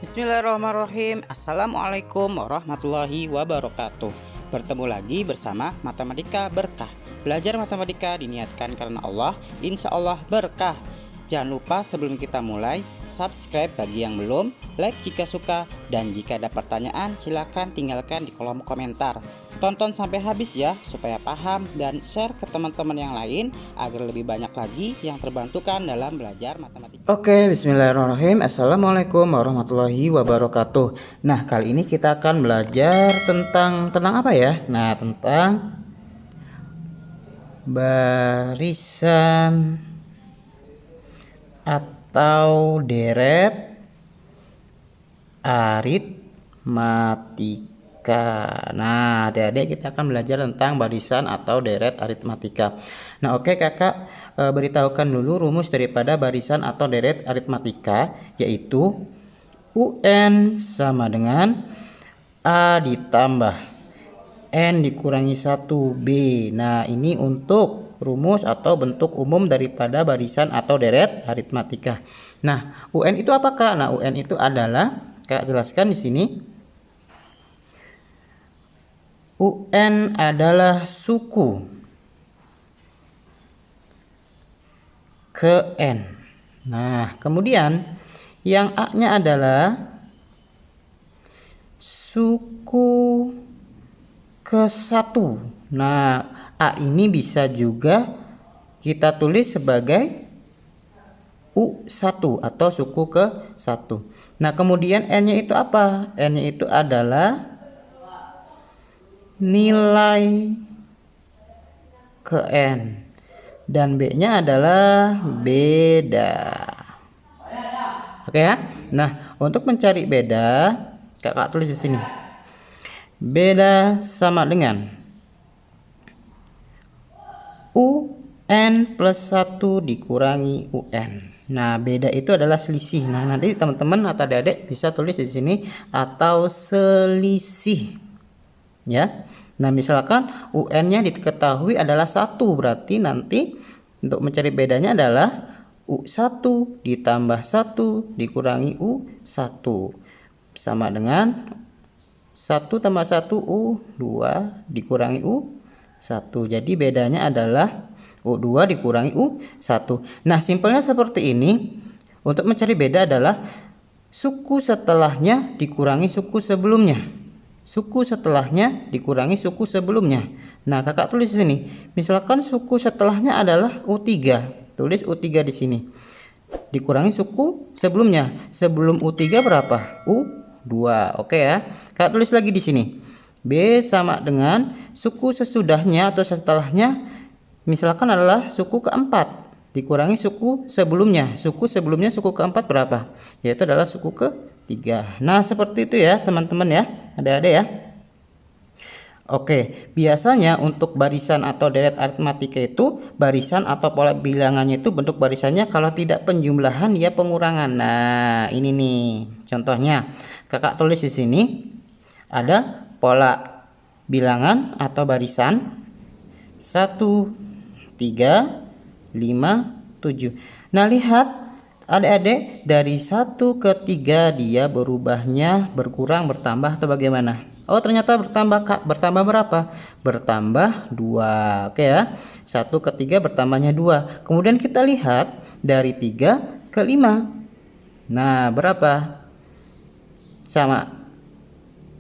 Bismillahirrahmanirrahim. Assalamualaikum warahmatullahi wabarakatuh. Bertemu lagi bersama Matematika Berkah. Belajar matematika diniatkan karena Allah, insya Allah berkah. Jangan lupa sebelum kita mulai, subscribe bagi yang belum, like jika suka, dan jika ada pertanyaan silakan tinggalkan di kolom komentar. Tonton sampai habis ya, supaya paham dan share ke teman-teman yang lain agar lebih banyak lagi yang terbantukan dalam belajar matematika. Oke, bismillahirrahmanirrahim. Assalamualaikum warahmatullahi wabarakatuh. Nah, kali ini kita akan belajar tentang apa ya? Nah, tentang barisan atau deret aritmatika. Nah, adik-adik kita akan belajar tentang barisan atau deret aritmatika. Nah, oke kakak beritahukan dulu rumus daripada barisan atau deret aritmatika, yaitu UN sama dengan A ditambah N dikurangi 1B. Nah, ini untuk rumus atau bentuk umum daripada barisan atau deret aritmatika. Nah, UN itu apakah? Nah, UN itu adalah, kakak jelaskan di sini. UN adalah suku ke N. Nah, kemudian yang A-nya adalah suku ke 1. Nah, A ini bisa juga kita tulis sebagai U1 atau suku ke 1. Nah, kemudian N-nya itu apa? N-nya itu adalah nilai ke N. Dan B-nya adalah beda. Oke ya? Nah, untuk mencari beda, kakak tulis di sini. Beda sama dengan UN plus 1 dikurangi UN. Nah, beda itu adalah selisih. Nah, nanti teman-teman atau adik-adik bisa tulis di sini atau selisih. Ya. Nah, misalkan UN-nya diketahui adalah 1, berarti nanti untuk mencari bedanya adalah U1 ditambah 1 dikurangi U1 sama dengan 1 tambah 1 U2 dikurangi U1. Jadi bedanya adalah U2 dikurangi U1. Nah, simpelnya seperti ini. Untuk mencari beda adalah suku setelahnya dikurangi suku sebelumnya. Suku setelahnya dikurangi suku sebelumnya. Nah, kakak tulis di sini. Misalkan suku setelahnya adalah U3. Tulis U3 di sini. Dikurangi suku sebelumnya. Sebelum U3 berapa? U2. Oke ya. Kakak tulis lagi di sini. B sama dengan suku sesudahnya atau setelahnya. Misalkan adalah suku keempat. Dikurangi suku sebelumnya. Suku sebelumnya suku keempat berapa? Yaitu adalah suku ke-3. Nah, seperti itu ya teman-teman ya. Adik-adik ya. Oke, biasanya untuk barisan atau deret aritmatika itu barisan atau pola bilangannya itu bentuk barisannya kalau tidak penjumlahan ya pengurangan. Nah, ini nih contohnya. Kakak tulis di sini ada pola bilangan atau barisan 1 3 5 7. Nah, lihat adik-adik, dari 1 ke 3 dia berubahnya berkurang, bertambah atau bagaimana? Oh, ternyata bertambah Kak. Bertambah berapa? Bertambah 2. Oke ya. 1 ke 3 bertambahnya 2. Kemudian kita lihat dari 3 ke 5. Nah, berapa? Sama.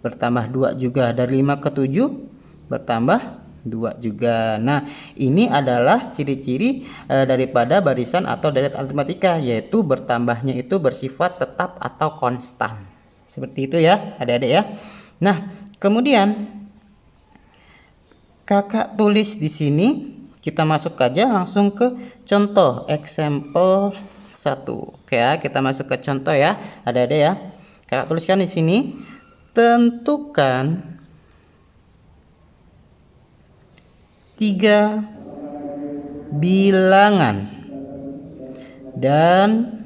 Bertambah 2 juga. Dari 5 ke 7 bertambah 2 juga. Nah, ini adalah ciri-ciri daripada barisan atau deret aritmatika, yaitu bertambahnya itu bersifat tetap atau konstan. Seperti itu ya, adik-adik ya. Nah, kemudian kakak tulis di sini, kita masuk aja langsung ke contoh example 1. Oke ya, kita masuk ke contoh ya, adik-adik ya. Kakak tuliskan di sini, tentukan 3 bilangan dan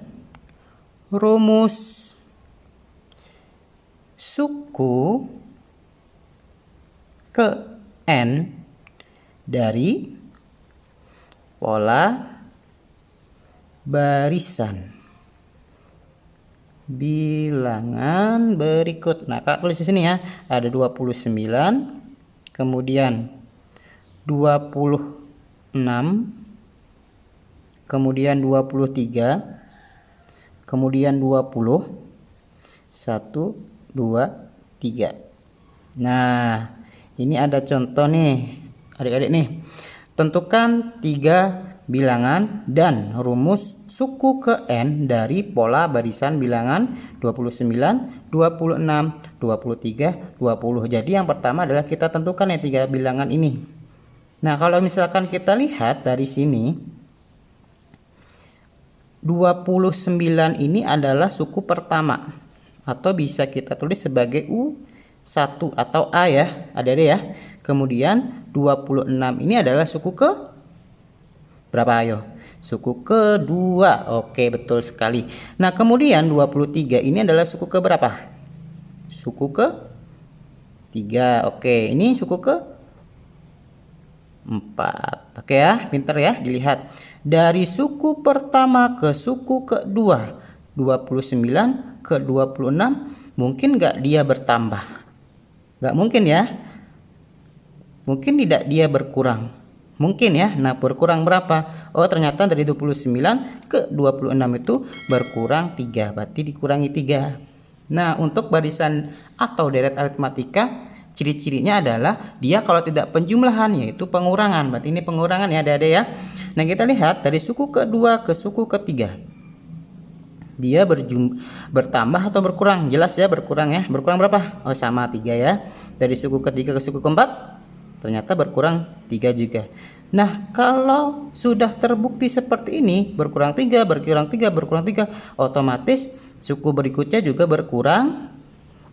rumus suku ke N dari pola barisan. bilangan berikut. Nah, Kak tulis di sini ya. Ada 29, kemudian 26, kemudian 23, kemudian 20, 1, 2, 3. Nah, ini ada contoh nih adik-adik nih. Tentukan 3 bilangan dan rumus suku ke N dari pola barisan bilangan 29, 26, 23, 20. Jadi yang pertama adalah kita tentukan ya 3 bilangan ini. Nah, kalau misalkan kita lihat dari sini, 29 ini adalah suku pertama, atau bisa kita tulis sebagai U1 atau A ya, adik-adik ya. Kemudian 26 ini adalah suku ke berapa, ayo? Suku kedua. Oke, betul sekali. Nah, kemudian 23 ini adalah suku ke berapa? Suku ke 3. Oke, ini suku ke 4. Oke ya, pinter ya, dilihat. Dari suku pertama ke suku kedua, 29 ke 26, mungkin nggak dia bertambah? Nggak mungkin ya. Mungkin tidak dia berkurang. Mungkin ya. Nah, berkurang berapa? Oh, ternyata dari 29 ke 26 itu berkurang 3. Berarti dikurangi 3. Nah, untuk barisan atau deret aritmatika, ciri-cirinya adalah dia kalau tidak penjumlahan yaitu pengurangan. Berarti ini pengurangan ya adik-adik ya. Nah, kita lihat dari suku kedua ke suku ketiga, dia bertambah atau berkurang? Jelas ya berkurang ya. Berkurang berapa? Oh, sama 3 ya. Dari suku ketiga ke suku keempat ternyata berkurang 3 juga. Nah, kalau sudah terbukti seperti ini, berkurang 3, berkurang 3, berkurang 3, otomatis suku berikutnya juga berkurang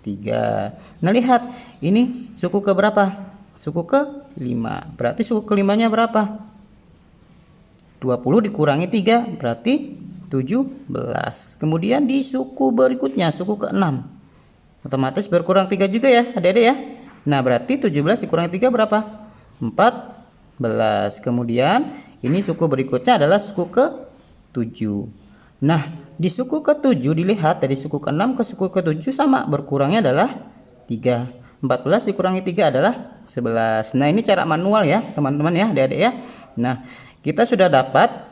3. Nah, lihat, ini suku ke berapa? Suku ke 5. Berarti suku kelimanya berapa? 20 dikurangi 3 berarti 17. Kemudian di suku berikutnya, suku ke-6, otomatis berkurang 3 juga ya adik-adik ya. Nah, berarti 17 dikurangi 3 berapa? 14. Kemudian ini suku berikutnya adalah suku ke-7. Nah, di suku ke-7 dilihat dari suku ke-6 ke suku ke-7 sama, berkurangnya adalah 3. 14 dikurangi 3 adalah 11. Nah, ini cara manual ya teman-teman ya adik-adik ya. Nah, kita sudah dapat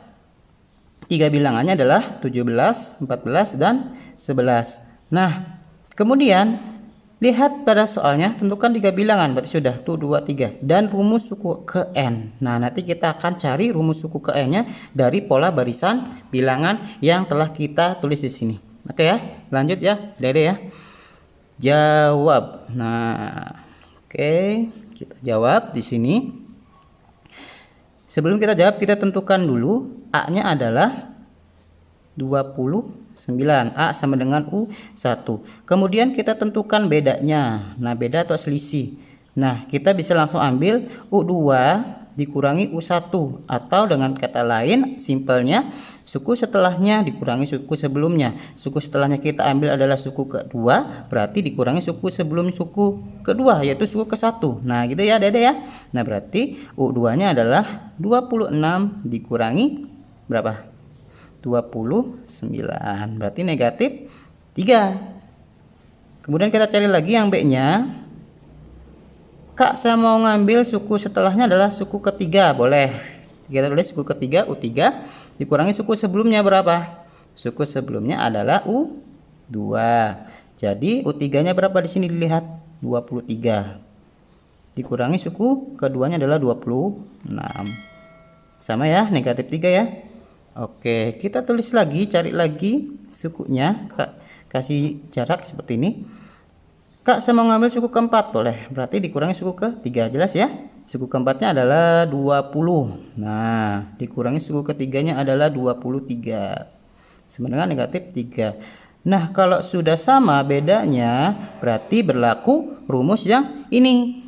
3 bilangannya adalah 17, 14, dan 11. Nah, kemudian lihat pada soalnya, tentukan 3 bilangan, berarti sudah tuh 2, 3, dan rumus suku ke N. Nah, nanti kita akan cari rumus suku ke N-nya dari pola barisan bilangan yang telah kita tulis di sini. Oke ya, lanjut ya, Dede ya. Jawab. Nah, oke, kita jawab di sini. Sebelum kita jawab, kita tentukan dulu A-nya adalah 29. A sama dengan U1. Kemudian kita tentukan bedanya. Nah, beda atau selisih. Nah, kita bisa langsung ambil U2 dikurangi U1. Atau dengan kata lain, simpelnya, suku setelahnya dikurangi suku sebelumnya. Suku setelahnya kita ambil adalah suku kedua, berarti dikurangi suku sebelum suku kedua, yaitu suku ke-1. Nah, gitu ya Dede ya. Nah, berarti U2-nya adalah 26 dikurangi berapa? 29. Berarti negatif 3. Kemudian kita cari lagi yang B-nya. Kak, saya mau ngambil suku setelahnya adalah suku ketiga. Boleh. Kita tulis suku ketiga U3 dikurangi suku sebelumnya berapa? Suku sebelumnya adalah U2. Jadi U3-nya berapa di sini dilihat? 23. Dikurangi suku keduanya adalah 26. Sama ya, negatif 3 ya. Oke, kita tulis lagi, cari lagi sukunya. Kak kasih jarak seperti ini. Kak, saya mau ngambil suku keempat, boleh. Berarti dikurangi suku ketiga, jelas ya. Suku keempatnya adalah 20. Nah, dikurangi suku ketiganya adalah 23. Sama dengan negatif 3. Nah, kalau sudah sama bedanya, berarti berlaku rumus yang ini.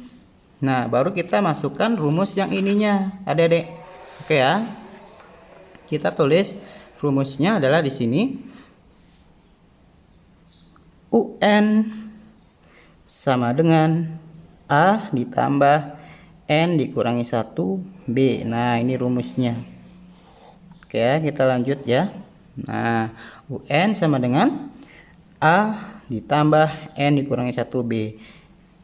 Nah, baru kita masukkan rumus yang ininya, adik-adik. Oke ya. Kita tulis rumusnya adalah di sini. UN sama dengan A ditambah N dikurangi 1B. Nah, ini rumusnya. Oke ya, kita lanjut ya. Nah, UN sama dengan A ditambah N dikurangi 1B.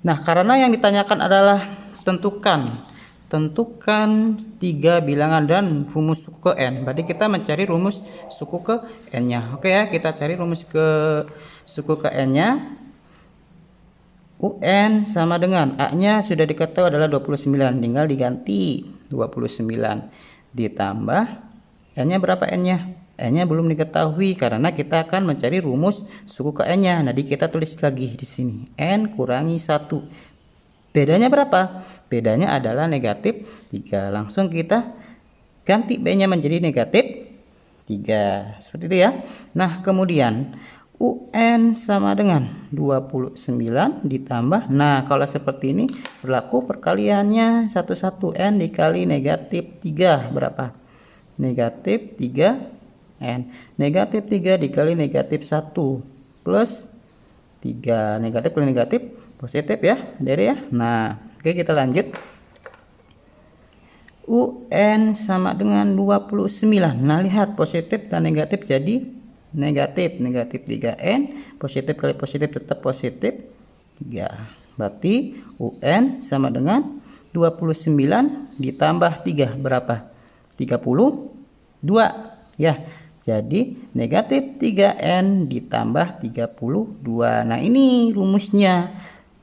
Nah, karena yang ditanyakan adalah tentukan 3 bilangan dan rumus suku ke N. Berarti kita mencari rumus suku ke N-nya. Oke ya, kita cari rumus ke suku ke N-nya. UN sama dengan A-nya sudah diketahui adalah 29, tinggal diganti 29 ditambah N-nya berapa N-nya? N-nya belum diketahui karena kita akan mencari rumus suku ke N-nya. Nah, kita tulis lagi di sini N kurangi 1. Bedanya berapa? Bedanya adalah negatif 3. Langsung kita ganti B-nya menjadi negatif 3. Seperti itu ya. Nah, kemudian UN sama dengan 29 ditambah, nah kalau seperti ini berlaku perkaliannya 1 N dikali negatif 3 berapa? Negatif 3 N. Negatif 3 dikali negatif 1 plus 3. Negatif kali negatif positif ya, dari ya. Nah, oke, kita lanjut. UN sama dengan 29. Nah, lihat positif dan negatif jadi negatif 3N, positif kali positif tetap positif 3. Berarti UN sama dengan 29 ditambah 3 berapa? 32 ya. Jadi negatif 3N ditambah 32. Nah, ini rumusnya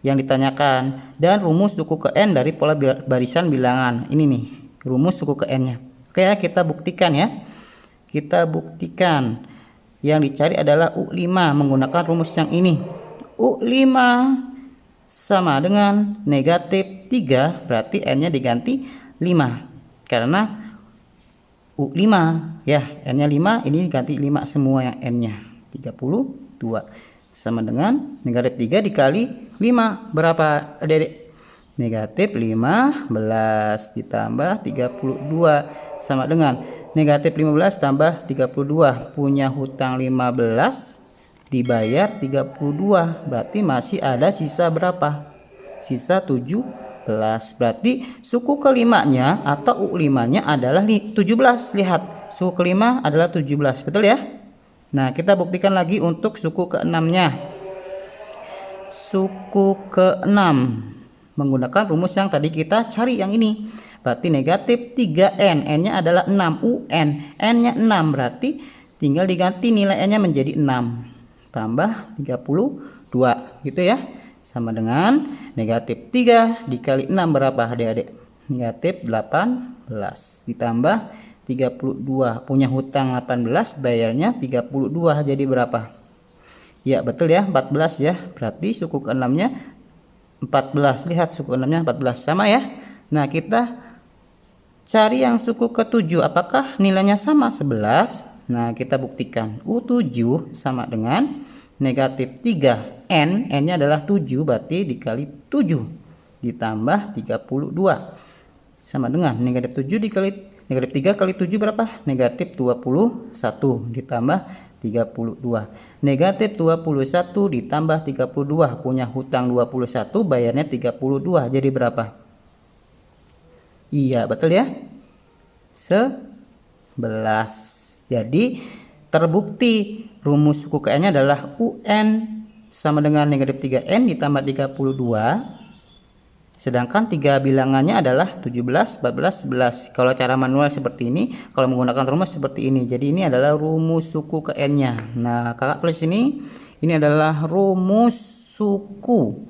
yang ditanyakan, dan rumus suku ke N dari pola barisan bilangan. Ini nih rumus suku ke N-nya. Oke ya, kita buktikan ya. Kita buktikan. Yang dicari adalah U5 menggunakan rumus yang ini. U5 sama dengan negatif 3, berarti N-nya diganti 5. Karena U5 ya, N-nya 5, ini diganti 5 semua yang N-nya. 32 sama dengan negatif 3 dikali 5 berapa Adik-adik? Negatif 15 ditambah 32 sama dengan negatif 15 tambah 32, punya hutang 15 dibayar 32, berarti masih ada sisa berapa? Sisa 17. Berarti suku kelimanya atau U5-nya adalah 17. Lihat, suku kelima adalah 17, betul ya? Nah, kita buktikan lagi untuk suku ke-6-nya. Suku ke-6 menggunakan rumus yang tadi kita cari yang ini. Berarti negatif 3N, N-nya adalah 6, UN, N-nya 6, berarti tinggal diganti nilai N-nya menjadi 6, tambah 32, gitu ya. Sama dengan negatif 3 dikali 6 berapa adik-adik? Negatif 18, ditambah 32, punya hutang 18, bayarnya 32, jadi berapa? Ya betul ya, 14 ya, berarti suku ke-6-nya 14, lihat suku ke-6-nya 14, sama ya. Nah, kita cari yang suku ke-7, apakah nilainya sama 11? Nah, kita buktikan. U7 sama dengan negatif 3N, N-nya adalah 7, berarti dikali 7 ditambah 32. Sama dengan negatif 7 dikali negatif 3 kali 7 berapa? Negatif 21 ditambah 32. Negatif 21 ditambah 32, punya hutang 21, bayarnya 32, jadi berapa? Iya betul ya, 11. Jadi terbukti rumus suku ke N-nya adalah UN sama dengan negatif 3N ditambah 32. Sedangkan 3 bilangannya adalah 17, 14, 11. Kalau cara manual seperti ini, kalau menggunakan rumus seperti ini. Jadi ini adalah rumus suku ke N-nya. Nah, kakak tulis ini adalah rumus suku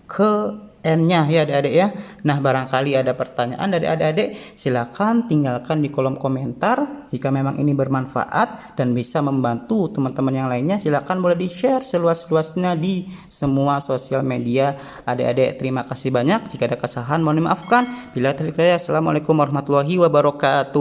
ke N-nya ya adik-adik ya. Nah, barangkali ada pertanyaan dari adik-adik, silakan tinggalkan di kolom komentar. Jika memang ini bermanfaat dan bisa membantu teman-teman yang lainnya, silakan boleh di-share seluas-luasnya di semua sosial media. Adik-adik, terima kasih banyak. Jika ada kesalahan mohon dimaafkan. Bila taufiq hidayah. Assalamualaikum warahmatullahi wabarakatuh.